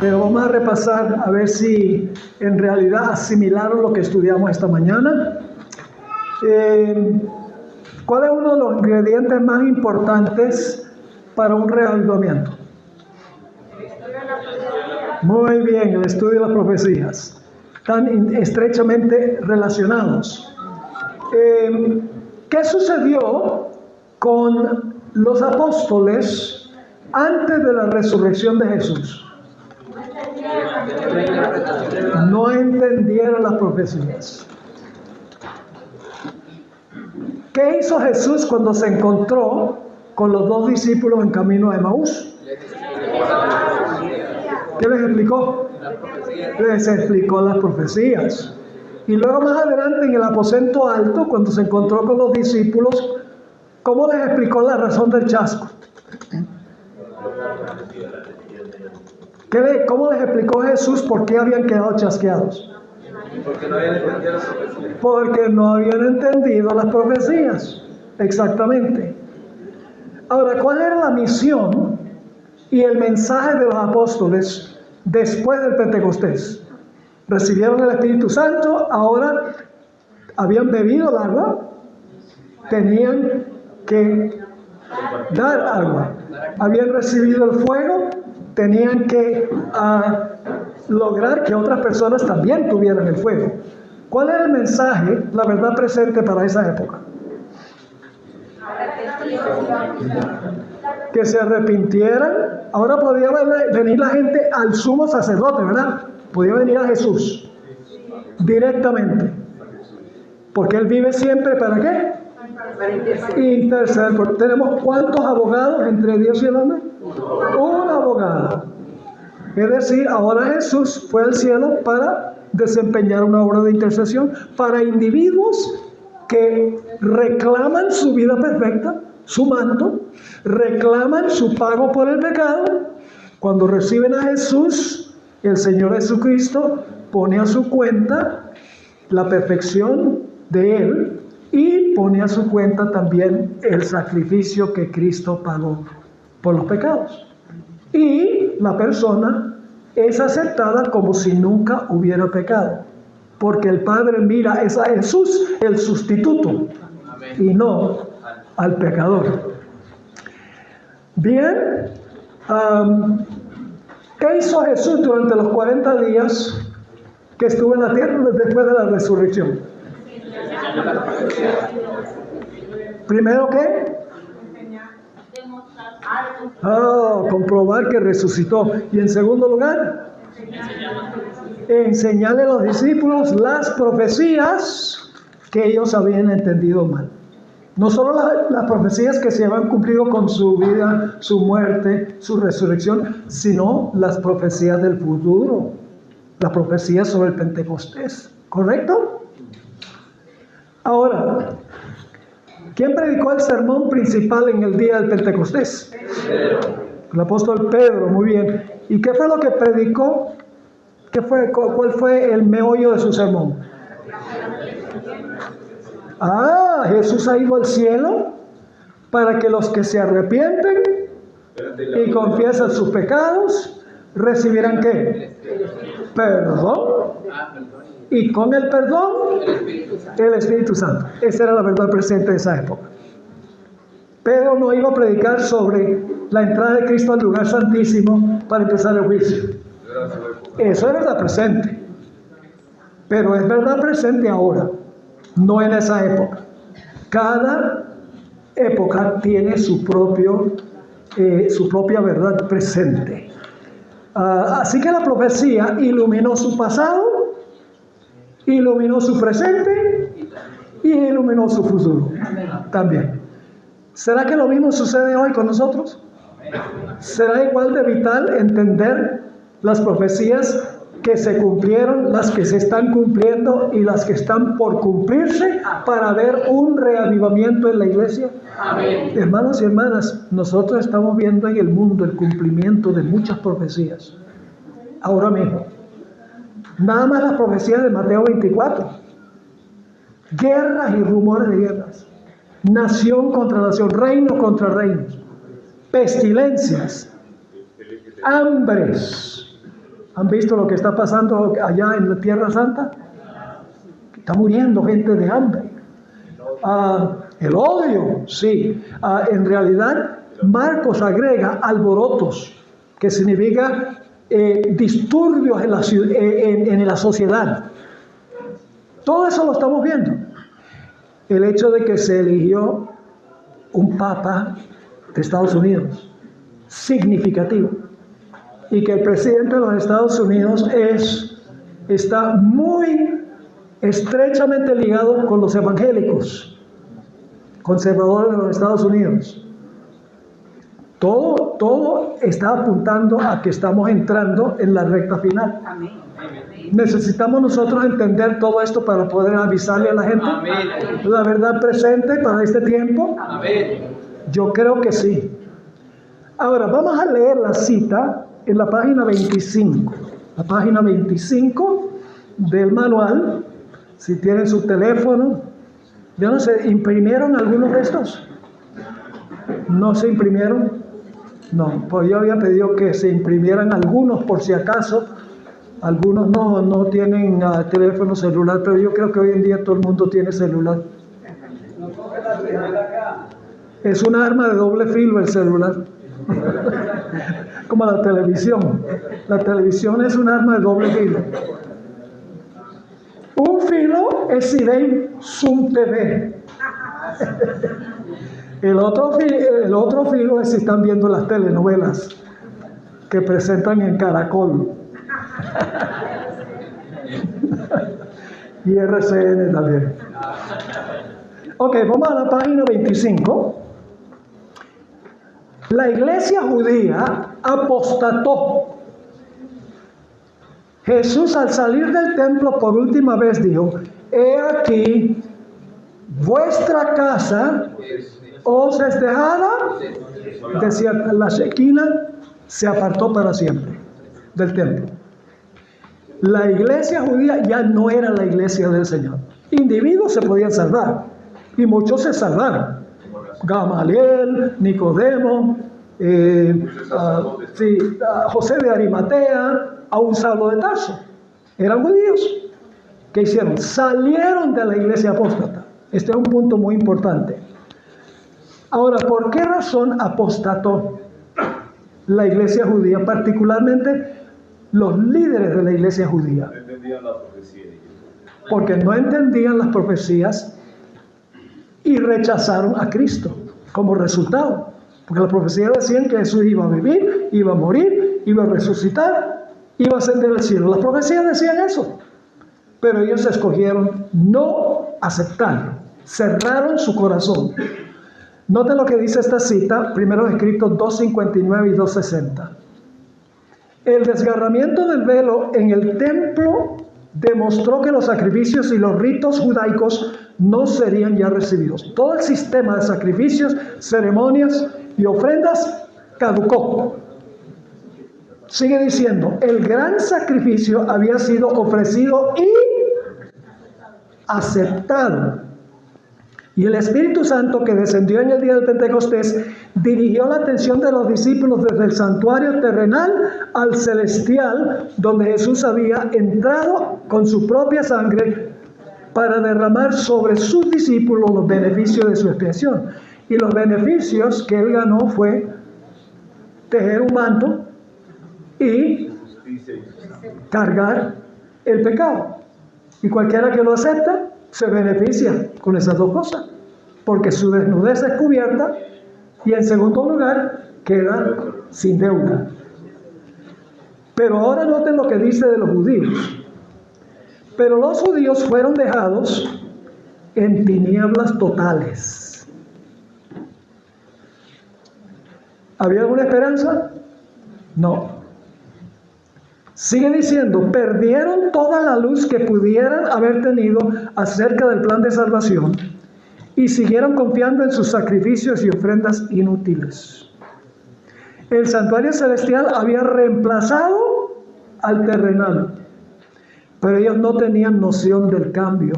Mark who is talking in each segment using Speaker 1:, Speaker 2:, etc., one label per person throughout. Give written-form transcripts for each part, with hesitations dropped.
Speaker 1: pero vamos a repasar a ver si en realidad asimilaron lo que estudiamos esta mañana. ¿Cuál es uno de los ingredientes más importantes para un reavivamiento? Muy bien, el estudio de las profecías. Están estrechamente relacionados. ¿Qué sucedió con los apóstoles antes de la resurrección de Jesús? No entendieron las profecías. ¿Qué hizo Jesús cuando se encontró con los dos discípulos en camino a Emaús? ¿Qué les explicó? Les explicó las profecías. Y luego más adelante en el aposento alto, cuando se encontró con los discípulos, ¿cómo les explicó la razón del chasco? ¿Cómo les explicó Jesús por qué habían quedado chasqueados? Porque no habían entendido las profecías. Exactamente. Ahora, ¿cuál era la misión y el mensaje de los apóstoles después del Pentecostés? Recibieron el Espíritu Santo, ahora habían bebido el agua, tenían que dar agua. Habían recibido el fuego, tenían que lograr que otras personas también tuvieran el fuego. ¿Cuál era el mensaje, la verdad presente para esa época? Que se arrepintieran. Ahora podía venir la gente al sumo sacerdote, ¿verdad? Podía venir a Jesús directamente, porque Él vive siempre, ¿para qué? Interceder. ¿Tenemos cuántos abogados entre Dios y el hombre? Un abogado. Es decir, ahora Jesús fue al cielo para desempeñar una obra de intercesión para individuos que reclaman su vida perfecta, su manto, reclaman su pago por el pecado. Cuando reciben a Jesús, el Señor Jesucristo pone a su cuenta la perfección de Él y pone a su cuenta también el sacrificio que Cristo pagó por los pecados. Y la persona es aceptada como si nunca hubiera pecado, porque el Padre mira a Jesús, el sustituto, y no al pecador. Bien, ¿qué hizo Jesús durante los 40 días que estuvo en la tierra después de la resurrección? Primero, ¿qué? Comprobar que resucitó. Y en segundo lugar, enseñarle a los discípulos las profecías que ellos habían entendido mal. No solo las profecías que se habían cumplido con su vida, su muerte, su resurrección, sino las profecías del futuro, las profecías sobre el Pentecostés. ¿Correcto? Ahora, ¿quién predicó el sermón principal en el día del Pentecostés? El apóstol Pedro, muy bien. ¿Y qué fue lo que predicó? ¿Cuál fue el meollo de su sermón? Jesús ha ido al cielo para que los que se arrepienten y confiesan sus pecados recibirán ¿qué? Perdón. Y con el perdón, el Espíritu Santo. Esa era la verdad presente de esa época. Pedro no iba a predicar sobre la entrada de Cristo al lugar santísimo para empezar el juicio. Eso es verdad presente. Pero es verdad presente ahora, no en esa época. Cada época tiene su propia verdad presente. Así que la profecía iluminó su pasado, iluminó su presente y iluminó su futuro también. ¿Será que lo mismo sucede hoy con nosotros? ¿Será igual de vital entender las profecías que se cumplieron, las que se están cumpliendo y las que están por cumplirse para ver un reavivamiento en la iglesia? Amén. Hermanos y hermanas, nosotros estamos viendo en el mundo el cumplimiento de muchas profecías ahora mismo. Nada más las profecías de Mateo 24. Guerras y rumores de guerras. Nación contra nación, reino contra reino. Pestilencias, hambres, ¿Han visto lo que está pasando allá en la Tierra Santa? Está muriendo gente de hambre. El odio, sí. En realidad, Marcos agrega alborotos, que significa disturbios en la sociedad. Todo eso lo estamos viendo. El hecho de que se eligió un papa de Estados Unidos, significativo, y que el presidente de los Estados Unidos está muy estrechamente ligado con los evangélicos, conservadores de los Estados Unidos. Todo está apuntando a que estamos entrando en la recta final. Amén. Necesitamos nosotros entender todo esto para poder avisarle a la gente. Amén. La verdad presente para este tiempo. Amén. Yo creo que sí. Ahora vamos a leer la cita en la página 25. La página 25 del manual. Si tienen su teléfono. Yo no sé, ¿imprimieron algunos de estos? ¿No se imprimieron? No, pues yo había pedido que se imprimieran algunos por si acaso. Algunos no tienen teléfono celular, pero yo creo que hoy en día todo el mundo tiene celular. Es un arma de doble filo el celular. Como la televisión. La televisión es un arma de doble filo. Un filo es si ven Zoom TV. El otro filo es si están viendo las telenovelas que presentan en Caracol. Y RCN también. Ok, vamos a la página 25. La iglesia judía apostató. Jesús, al salir del templo por última vez, dijo: he aquí, vuestra casa os es dejada desierta. La Shekinah se apartó para siempre del templo. La iglesia judía ya no era la iglesia del Señor. Individuos se podían salvar, y muchos se salvaron. Gamaliel, Nicodemo, José de Arimatea, aún Saulo de Tarso. Eran judíos. ¿Qué hicieron? Salieron de la iglesia apóstata. Este es un punto muy importante. Ahora, ¿por qué razón apostató la iglesia judía, particularmente los líderes de la iglesia judía?
Speaker 2: No entendían la profecía.
Speaker 1: Porque no entendían las profecías y rechazaron a Cristo como resultado. Porque las profecías decían que Jesús iba a vivir, iba a morir, iba a resucitar, iba a ascender al cielo. Las profecías decían eso. Pero ellos escogieron no aceptarlo. Cerraron su corazón. Noten lo que dice esta cita, primero escrito 2:59 y 2:60. El desgarramiento del velo en el templo demostró que los sacrificios y los ritos judaicos no serían ya recibidos. Todo el sistema de sacrificios, ceremonias y ofrendas caducó. Sigue diciendo, el gran sacrificio había sido ofrecido y aceptado. Y el Espíritu Santo, que descendió en el día del Pentecostés, dirigió la atención de los discípulos desde el santuario terrenal al celestial, donde Jesús había entrado con su propia sangre para derramar sobre sus discípulos los beneficios de su expiación. Y los beneficios que él ganó fue tejer un manto y cargar el pecado. Y cualquiera que lo acepta se beneficia con esas dos cosas, porque su desnudez es cubierta y en segundo lugar queda sin deuda. Pero ahora noten lo que dice de los judíos. Pero los judíos fueron dejados en tinieblas totales. ¿Había alguna esperanza? No. Sigue diciendo, perdieron toda la luz que pudieran haber tenido acerca del plan de salvación y siguieron confiando en sus sacrificios y ofrendas inútiles. El santuario celestial había reemplazado al terrenal, pero ellos no tenían noción del cambio.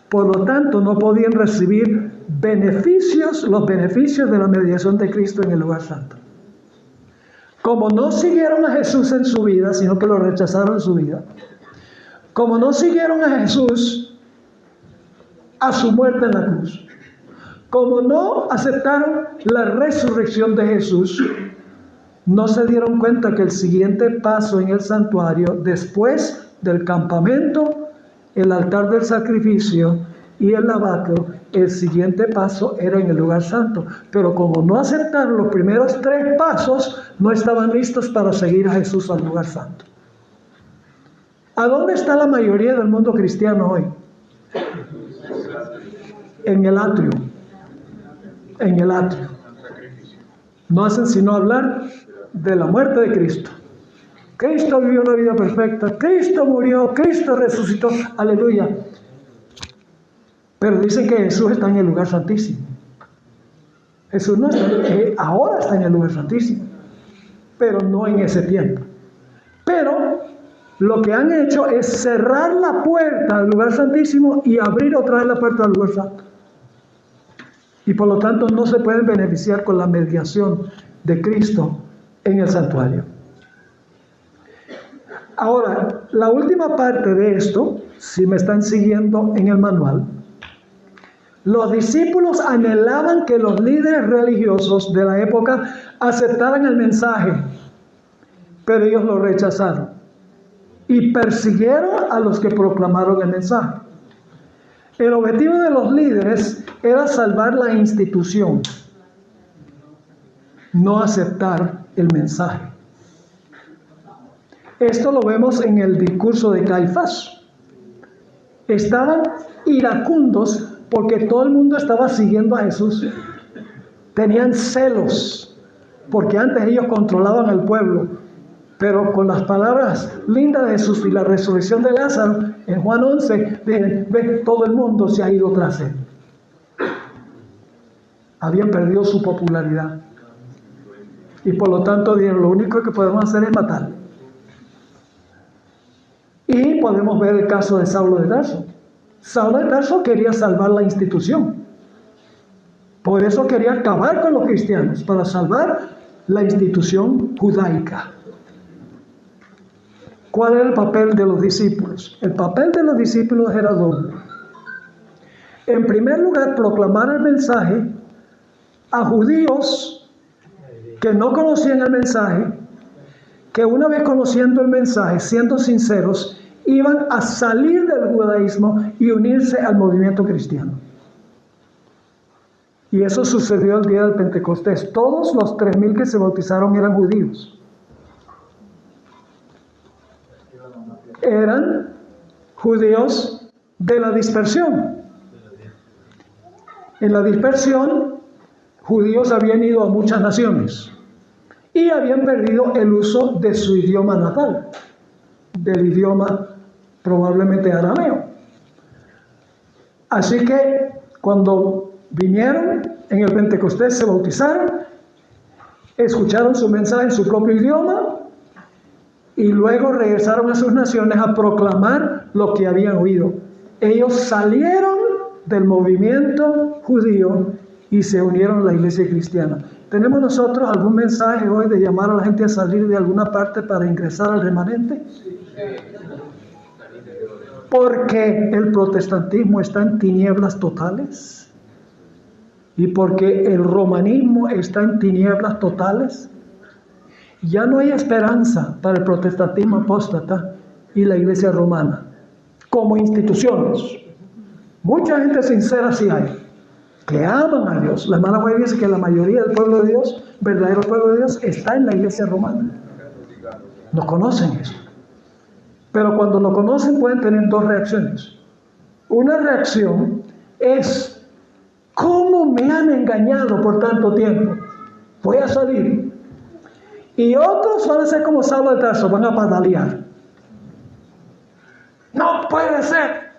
Speaker 1: Por lo tanto, no podían recibir los beneficios de la mediación de Cristo en el lugar santo. como no siguieron a Jesús en su vida, sino que lo rechazaron en su vida, como no siguieron a Jesús a su muerte en la cruz, como no aceptaron la resurrección de Jesús, no se dieron cuenta que el siguiente paso en el santuario, después del campamento, el altar del sacrificio y el lavacro, el siguiente paso era en el lugar santo. Pero como no aceptaron los primeros 3 pasos, no estaban listos para seguir a Jesús al lugar santo. ¿A dónde está la mayoría del mundo cristiano hoy? En el atrio. En el atrio. No hacen sino hablar de la muerte de Cristo. Cristo vivió una vida perfecta, Cristo murió, Cristo resucitó, aleluya. Pero dicen que Jesús está en el lugar santísimo. Jesús no está, ahora está en el lugar santísimo, pero no en ese tiempo. Pero lo que han hecho es cerrar la puerta al lugar santísimo y abrir otra vez la puerta al lugar santo. Y por lo tanto no se pueden beneficiar con la mediación de Cristo en el santuario. Ahora, la última parte de esto, si me están siguiendo en el manual, los discípulos anhelaban que los líderes religiosos de la época aceptaran el mensaje, pero ellos lo rechazaron y persiguieron a los que proclamaron el mensaje. El objetivo de los líderes era salvar la institución, no aceptar el mensaje. Esto lo vemos en el discurso de Caifás. Estaban iracundos porque todo el mundo estaba siguiendo a Jesús. Tenían celos, porque antes ellos controlaban al pueblo. Pero con las palabras lindas de Jesús y la resurrección de Lázaro, en Juan 11, dicen, ve, todo el mundo se ha ido tras él. Habían perdido su popularidad. Y por lo tanto dijeron, lo único que podemos hacer es matarlo. Y podemos ver el caso de Saulo de Tarso. Saulo de Tarso quería salvar la institución. Por eso quería acabar con los cristianos, para salvar la institución judaica. ¿Cuál era el papel de los discípulos? El papel de los discípulos era doble. En primer lugar, proclamar el mensaje a judíos que no conocían el mensaje, que una vez conociendo el mensaje, siendo sinceros, iban a salir del judaísmo y unirse al movimiento cristiano. Y eso sucedió el día del Pentecostés. Todos los 3,000 que se bautizaron eran judíos. Eran judíos de la dispersión. En la dispersión, judíos habían ido a muchas naciones y habían perdido el uso de su idioma natal, del idioma probablemente arameo. Así que cuando vinieron en el Pentecostés, se bautizaron, escucharon su mensaje en su propio idioma y luego regresaron a sus naciones a proclamar lo que habían oído. Ellos salieron del movimiento judío y se unieron a la iglesia cristiana. ¿Tenemos nosotros algún mensaje hoy de llamar a la gente a salir de alguna parte para ingresar al remanente? Porque el protestantismo está en tinieblas totales y porque el romanismo está en tinieblas totales. Ya no hay esperanza para el protestantismo apóstata y la iglesia romana como instituciones. Mucha gente sincera sí hay, que aman a Dios. La hermana White dice que la mayoría del pueblo de Dios, verdadero pueblo de Dios, está en la iglesia romana. No conocen eso. Pero cuando lo conocen pueden tener 2 reacciones. Una reacción es, ¿cómo me han engañado por tanto tiempo? Voy a salir. Y otros van a ser como Saulo de Tarso, van a patalear. No puede ser.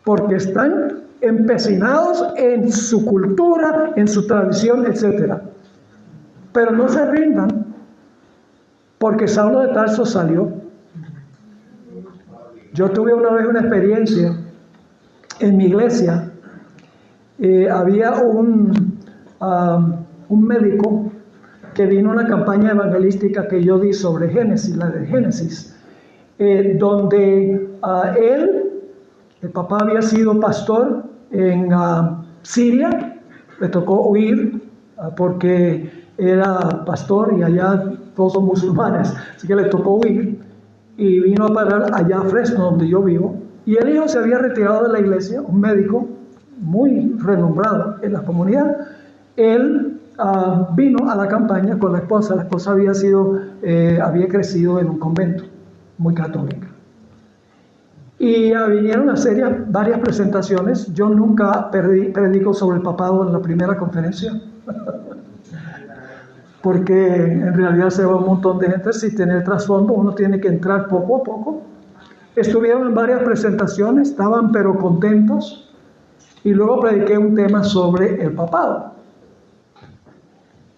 Speaker 1: Porque están empecinados en su cultura, en su tradición, etc. Pero no se rindan, porque Saulo de Tarso salió. Yo tuve una vez una experiencia en mi iglesia. Había un médico que vino una campaña evangelística que yo di sobre Génesis, la de Génesis, donde el papá había sido pastor en Siria, le tocó huir porque era pastor y allá todos son musulmanes, así que le tocó huir y vino a parar allá a Fresno, donde yo vivo. Y el hijo se había retirado de la iglesia, un médico muy renombrado en la comunidad. Él vino a la campaña con la esposa. La esposa había crecido en un convento muy católica. Y vinieron a hacer varias presentaciones. Yo nunca predico sobre el papado en la primera conferencia, porque en realidad se va un montón de gente sin tener trasfondo. Uno tiene que entrar poco a poco. Estuvieron en varias presentaciones, estaban pero contentos. Y luego prediqué un tema sobre el papado.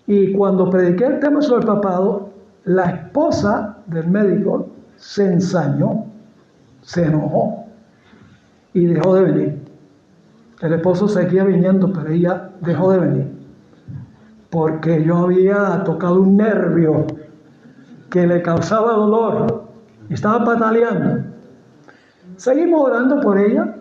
Speaker 1: Y cuando prediqué el tema sobre el papado, la esposa del médico se ensañó, se enojó y dejó de venir. El esposo seguía viniendo, pero ella dejó de venir, porque yo había tocado un nervio que le causaba dolor. Estaba pataleando. Seguimos orando por ella.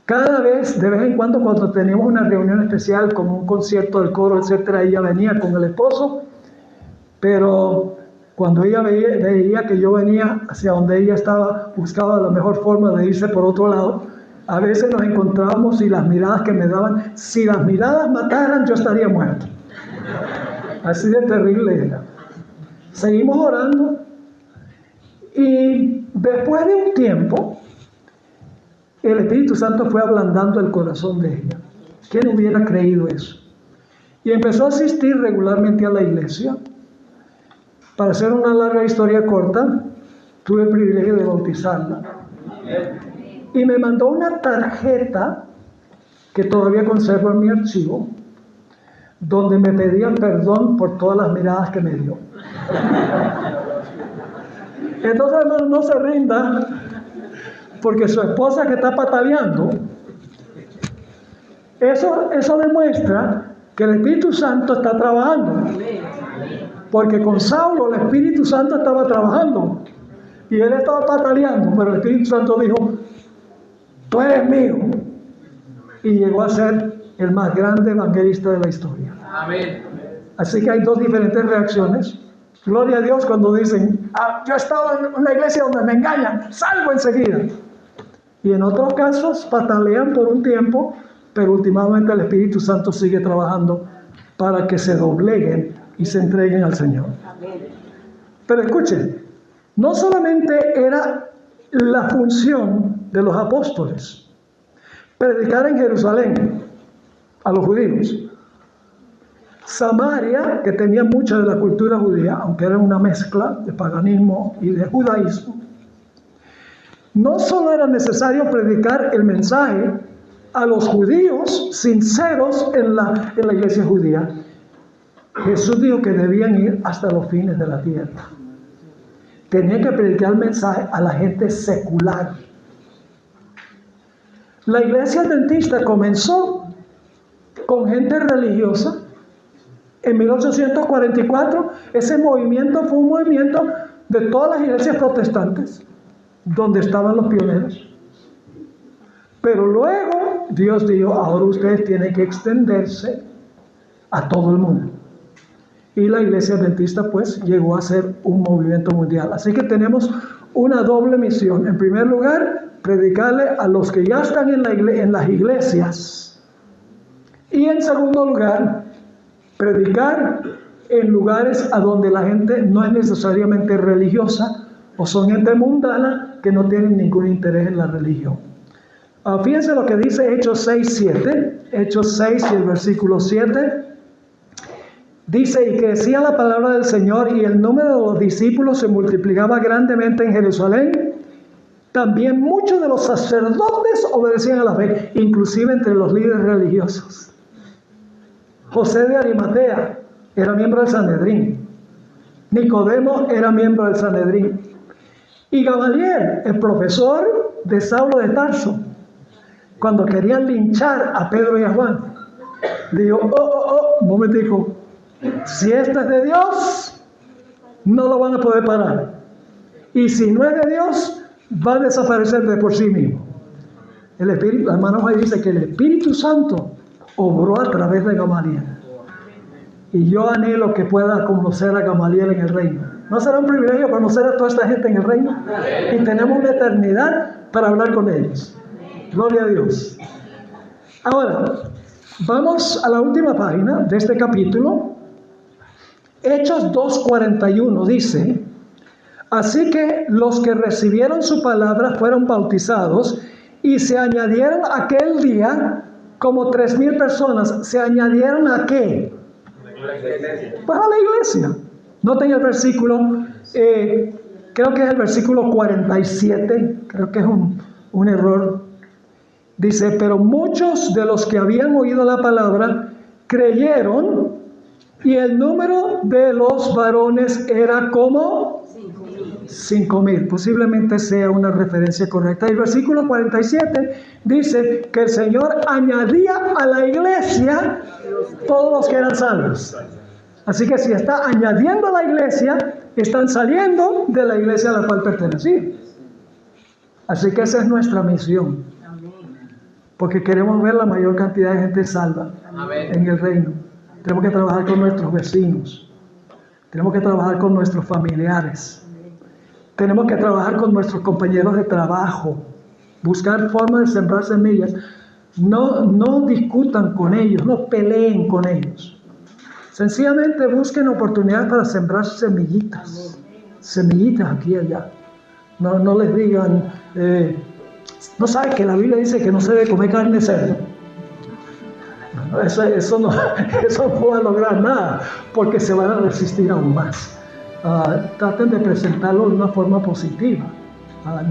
Speaker 1: Cada vez, de vez en cuando teníamos una reunión especial, como un concierto del coro, etcétera, ella venía con el esposo, pero cuando ella veía que yo venía hacia donde ella estaba, buscaba la mejor forma de irse por otro lado. A veces nos encontrábamos y las miradas que me daban, si las miradas mataran, yo estaría muerto. Así de terrible era. Seguimos orando y después de un tiempo, el Espíritu Santo fue ablandando el corazón de ella. ¿Quién hubiera creído eso? Y empezó a asistir regularmente a la iglesia. Para hacer una larga historia corta, tuve el privilegio de bautizarla. Y me mandó una tarjeta que todavía conservo en mi archivo, donde me pedían perdón por todas las miradas que me dio. Entonces, hermano, no se rinda, porque su esposa que está pataleando, eso demuestra que el Espíritu Santo está trabajando. Porque con Saulo el Espíritu Santo estaba trabajando y él estaba pataleando, pero el Espíritu Santo dijo: tú eres mío. Y llegó a ser el más grande evangelista de la historia. Amén. Así que hay dos diferentes reacciones. Gloria a Dios cuando dicen: yo he estado en una iglesia donde me engañan, salgo enseguida. Y en otros casos patalean por un tiempo, pero últimamente el Espíritu Santo sigue trabajando para que se dobleguen y se entreguen al Señor. Pero escuchen, no solamente era la función de los apóstoles predicar en Jerusalén a los judíos. Samaria, que tenía mucha de la cultura judía, aunque era una mezcla de paganismo y de judaísmo, no solo era necesario predicar el mensaje a los judíos sinceros en la iglesia judía. Jesús dijo que debían ir hasta los fines de la tierra. Tenía que predicar el mensaje a la gente secular. La iglesia adventista comenzó con gente religiosa. En 1844, ese movimiento fue un movimiento de todas las iglesias protestantes, donde estaban los pioneros. Pero luego Dios dijo: ahora ustedes tienen que extenderse a todo el mundo. Y la iglesia adventista pues llegó a ser un movimiento mundial. Así que tenemos una doble misión. En primer lugar, predicarle a los que ya están en las iglesias. Y en segundo lugar, predicar en lugares a donde la gente no es necesariamente religiosa, o son gente mundana que no tienen ningún interés en la religión. Fíjense lo que dice Hechos 6:7. Hechos 6 y el versículo 7. Dice: y crecía la palabra del Señor y el número de los discípulos se multiplicaba grandemente en Jerusalén. También muchos de los sacerdotes obedecían a la fe, inclusive entre los líderes religiosos. José de Arimatea era miembro del Sanedrín. Nicodemo era miembro del Sanedrín. Y Gamaliel, el profesor de Saulo de Tarso, cuando querían linchar a Pedro y a Juan, dijo: un momentico, Si esto es de Dios, no lo van a poder parar. Y si no es de Dios, va a desaparecer de por sí mismo. El Espíritu, hermanos, ahí dice que el Espíritu Santo obró a través de Gamaliel. Y yo anhelo que pueda conocer a Gamaliel en el reino. ¿No será un privilegio conocer a toda esta gente en el reino? Y tenemos una eternidad para hablar con ellos. Gloria a Dios. Ahora, vamos a la última página de este capítulo. Hechos 2:41 dice: así que los que recibieron su palabra fueron bautizados, y se añadieron aquel día como 3,000 personas. ¿Se añadieron a qué? Pues a la iglesia. Noten el versículo, creo que es el versículo 47, creo que es un error. Dice: pero muchos de los que habían oído la palabra creyeron, y el número de los varones era como 5,000. Posiblemente sea una referencia correcta. El versículo 47 dice que el Señor añadía a la iglesia todos los que eran salvos. Así que si está añadiendo a la iglesia, están saliendo de la iglesia a la cual pertenecían. Así que esa es nuestra misión, porque queremos ver la mayor cantidad de gente salva en el reino. Tenemos que trabajar con nuestros vecinos, tenemos que trabajar con nuestros familiares, tenemos que trabajar con nuestros compañeros de trabajo, buscar formas de sembrar semillas. No discutan con ellos, no peleen con ellos. Sencillamente busquen oportunidades para sembrar semillitas aquí y allá. No les digan, no sabe que la Biblia dice que no se debe comer carne de cerdo. Eso no va a lograr nada, porque se van a resistir aún más. Traten de presentarlo de una forma positiva,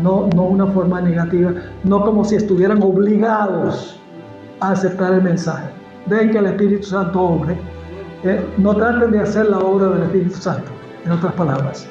Speaker 1: no una forma negativa, no como si estuvieran obligados a aceptar el mensaje. Dejen que el Espíritu Santo obre. No traten de hacer la obra del Espíritu Santo, en otras palabras.